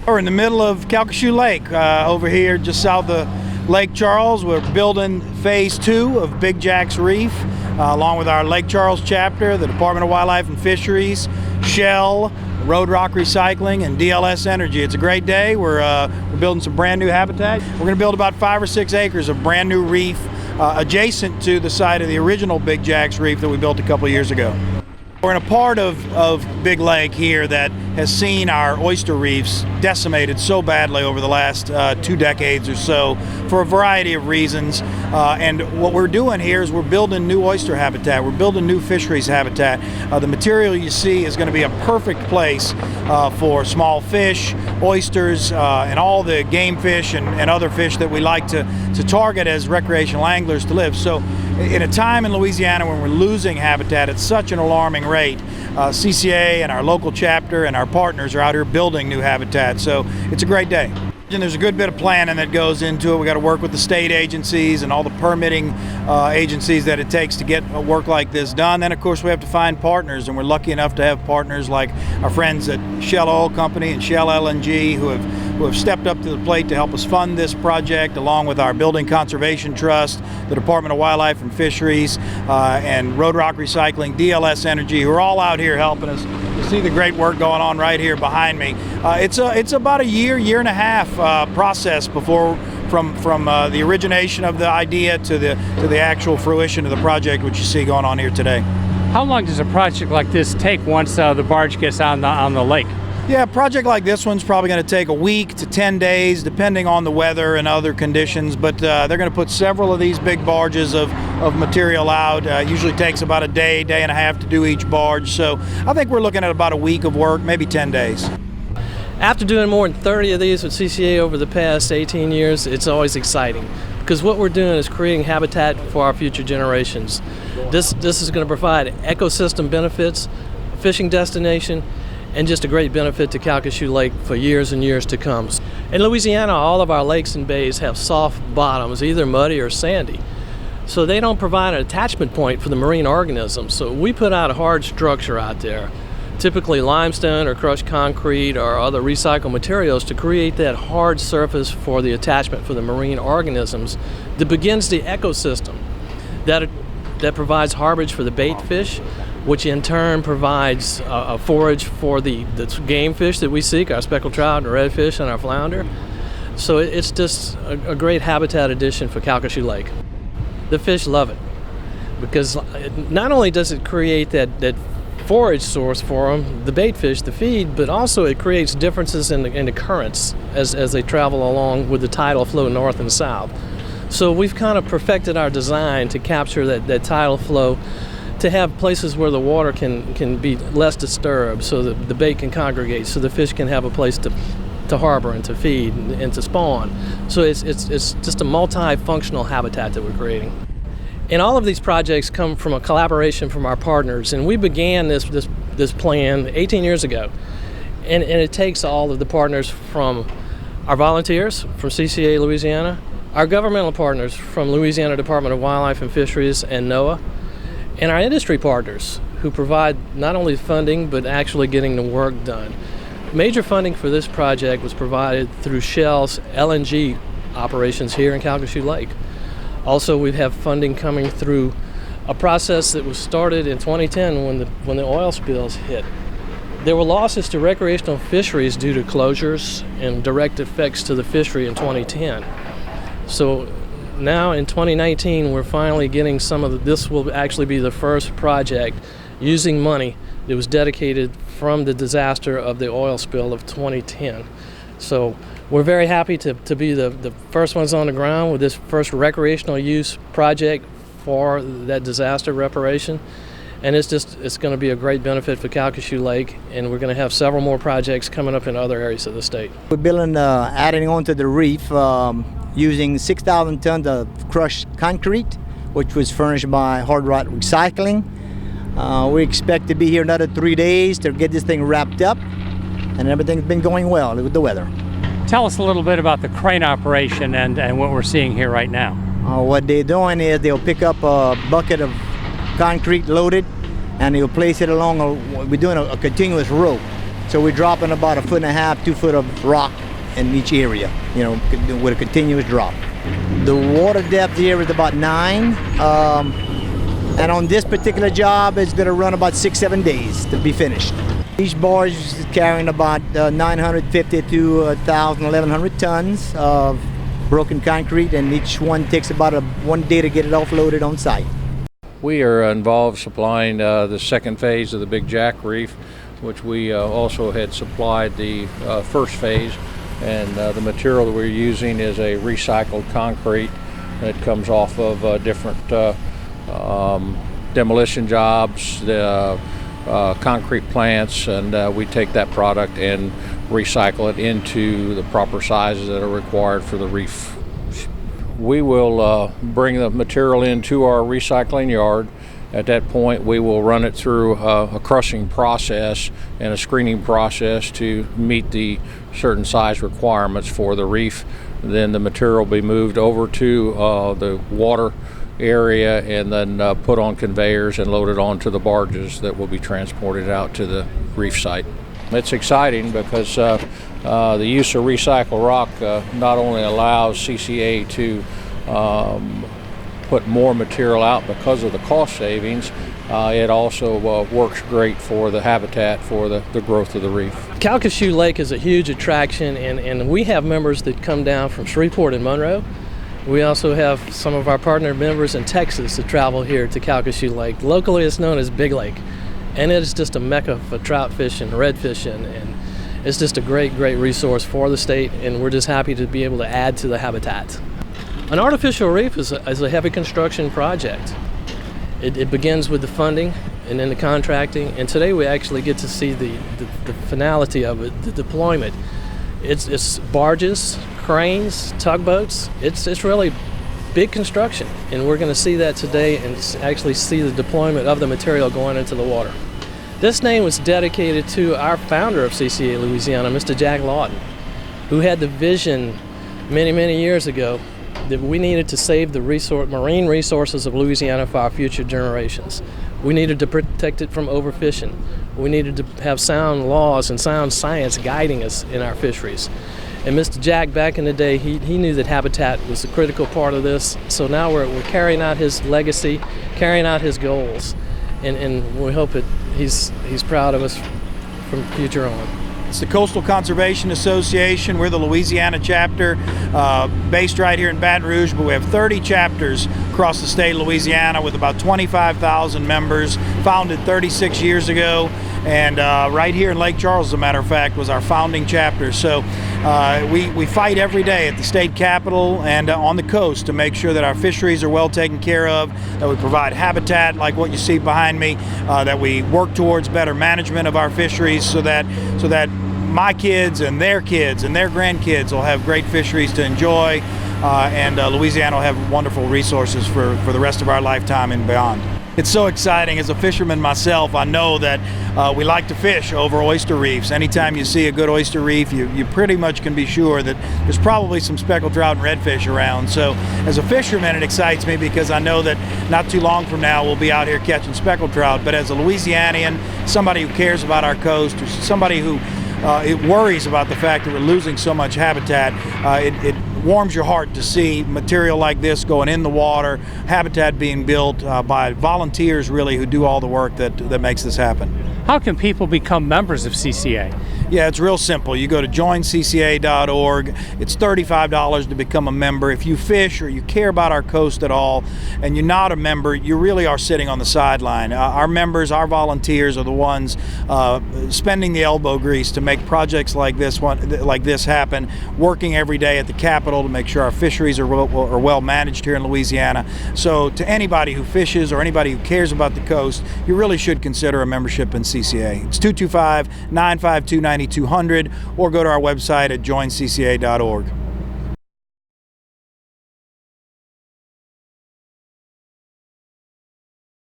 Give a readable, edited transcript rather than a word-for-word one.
We're in the middle of Calcasieu Lake over here just south of Lake Charles. We're building phase 2 of Big Jack's Reef along with our Lake Charles chapter, the Department of Wildlife and Fisheries, Shell, Road Rock Recycling, and DLS Energy. It's a great day. We're building some brand new habitat. We're going to build about 5 or 6 acres of brand new reef adjacent to the site of the original Big Jack's Reef that we built a couple years ago. We're in a part of Big Lake here that has seen our oyster reefs decimated so badly over the last 2 decades or so for a variety of reasons. And what we're doing here is we're building new oyster habitat. We're building new fisheries habitat. The material you see is going to be a perfect place for small fish, oysters, and all the game fish and other fish that we like to target as recreational anglers to live. So in a time in Louisiana when we're losing habitat at such an alarming rate, CCA and our local chapter and our partners are out here building new habitat. So it's a great day. And there's a good bit of planning that goes into it. We got to work with the state agencies and all the permitting agencies that it takes to get work like this done. Then, of course, we have to find partners, and we're lucky enough to have partners like our friends at Shell Oil Company and Shell LNG who have stepped up to the plate to help us fund this project, along with our Building Conservation Trust, the Department of Wildlife and Fisheries, and Road Rock Recycling, DLS Energy, who are all out here helping us. You see the great work going on right here behind me. It's about a year and a half process before from the origination of the idea to the actual fruition of the project, which you see going on here today. How long does a project like this take once the barge gets on the lake? Yeah, a project like this one's probably going to take a week to 10 days, depending on the weather and other conditions. But they're going to put several of these big barges of material out. Usually takes about a day and a half to do each barge. So I think we're looking at about a week of work, maybe 10 days. After doing more than 30 of these with CCA over the past 18 years, it's always exciting because what we're doing is creating habitat for our future generations. This is going to provide ecosystem benefits, fishing destination, and just a great benefit to Calcasieu Lake for years and years to come. In Louisiana, all of our lakes and bays have soft bottoms, either muddy or sandy. So they don't provide an attachment point for the marine organisms. So we put out a hard structure out there, typically limestone or crushed concrete or other recycled materials, to create that hard surface for the attachment for the marine organisms that begins the ecosystem. That provides harborage for the bait fish, which in turn provides a forage for the game fish that we seek, our speckled trout and redfish and our flounder. So it's just a great habitat addition for Calcasieu Lake. The fish love it because not only does it create that forage source for them, the bait fish, the feed, but also it creates differences in the currents as they travel along with the tidal flow north and south. So we've kind of perfected our design to capture that tidal flow, to have places where the water can be less disturbed so that the bait can congregate, so the fish can have a place to harbor and to feed and to spawn. So it's just a multi-functional habitat that we're creating. And all of these projects come from a collaboration from our partners, and we began this plan 18 years ago. And it takes all of the partners from our volunteers from CCA Louisiana, our governmental partners from Louisiana Department of Wildlife and Fisheries and NOAA, and our industry partners who provide not only funding but actually getting the work done. Major funding for this project was provided through Shell's LNG operations here in Calcasieu Lake. Also, we have funding coming through a process that was started in 2010 when the oil spills hit. There were losses to recreational fisheries due to closures and direct effects to the fishery in 2010. So now in 2019, we're finally getting this will actually be the first project using money that was dedicated from the disaster of the oil spill of 2010. So we're very happy to be the first ones on the ground with this first recreational use project for that disaster reparation. And it's going to be a great benefit for Calcasieu Lake, and we're going to have several more projects coming up in other areas of the state. We're building, adding on to the reef, using 6,000 tons of crushed concrete, which was furnished by Hard Rock Recycling. We expect to be here another 3 days to get this thing wrapped up, and everything's been going well with the weather. Tell us a little bit about the crane operation and what we're seeing here right now. What they're doing is they'll pick up a bucket of concrete loaded, and they'll place it along we're doing a continuous row. So we're dropping about 1.5 2 foot of rock in each area, you know, with a continuous drop. The water depth here is about 9, and on this particular job, it's gonna run about 6-7 days to be finished. Each barge is carrying about 950 to 1,000, 1,100 tons of broken concrete, and each one takes about 1 day to get it offloaded on site. We are involved supplying the second phase of the Big Jack Reef, which we also had supplied the first phase, and the material that we're using is a recycled concrete that comes off of different demolition jobs, concrete plants, and we take that product and recycle it into the proper sizes that are required for the reef. We will bring the material into our recycling yard. At that point, we will run it through a crushing process and a screening process to meet the certain size requirements for the reef. Then the material will be moved over to the water area and then put on conveyors and loaded onto the barges that will be transported out to the reef site. It's exciting because the use of recycled rock not only allows CCA to put more material out because of the cost savings, it also works great for the habitat for the growth of the reef. Calcasieu Lake is a huge attraction, and we have members that come down from Shreveport and Monroe. We also have some of our partner members in Texas that travel here to Calcasieu Lake. Locally, it's known as Big Lake, and it is just a mecca for trout fishing, red fishing, and it's just a great resource for the state, and we're just happy to be able to add to the habitat. An artificial reef is a heavy construction project. It begins with the funding and then the contracting, and today we actually get to see the finality of it, the deployment. It's barges, cranes, tugboats. It's really big construction, and we're going to see that today and actually see the deployment of the material going into the water. This name was dedicated to our founder of CCA Louisiana, Mr. Jack Lawton, who had the vision many years ago that we needed to save the marine resources of Louisiana for our future generations. We needed to protect it from overfishing. We needed to have sound laws and sound science guiding us in our fisheries. And Mr. Jack, back in the day, he knew that habitat was a critical part of this. So now we're carrying out his legacy, carrying out his goals, and we hope that he's proud of us from future on. It's the Coastal Conservation Association. We're the Louisiana chapter, based right here in Baton Rouge, but we have 30 chapters across the state of Louisiana with about 25,000 members, founded 36 years ago. And right here in Lake Charles, as a matter of fact, was our founding chapter. So we fight every day at the state capitol and on the coast to make sure that our fisheries are well taken care of, that we provide habitat like what you see behind me, that we work towards better management of our fisheries so that my kids and their grandkids will have great fisheries to enjoy, and Louisiana will have wonderful resources for the rest of our lifetime and beyond. It's so exciting. As a fisherman myself, I know that we like to fish over oyster reefs. Anytime you see a good oyster reef, you pretty much can be sure that there's probably some speckled trout and redfish around. So as a fisherman, it excites me because I know that not too long from now we'll be out here catching speckled trout. But as a Louisianian, somebody who cares about our coast, or somebody who it worries about the fact that we're losing so much habitat, it warms your heart to see material like this going in the water, habitat being built by volunteers really who do all the work that makes this happen. How can people become members of CCA? Yeah, it's real simple. You go to joincca.org. It's $35 to become a member. If you fish or you care about our coast at all and you're not a member, you really are sitting on the sideline. Our members, our volunteers are the ones spending the elbow grease to make projects like this happen, working every day at the Capitol to make sure our fisheries are well managed here in Louisiana. So to anybody who fishes or anybody who cares about the coast, you really should consider a membership in CCA. It's 225-952-9200, or go to our website at joincca.org.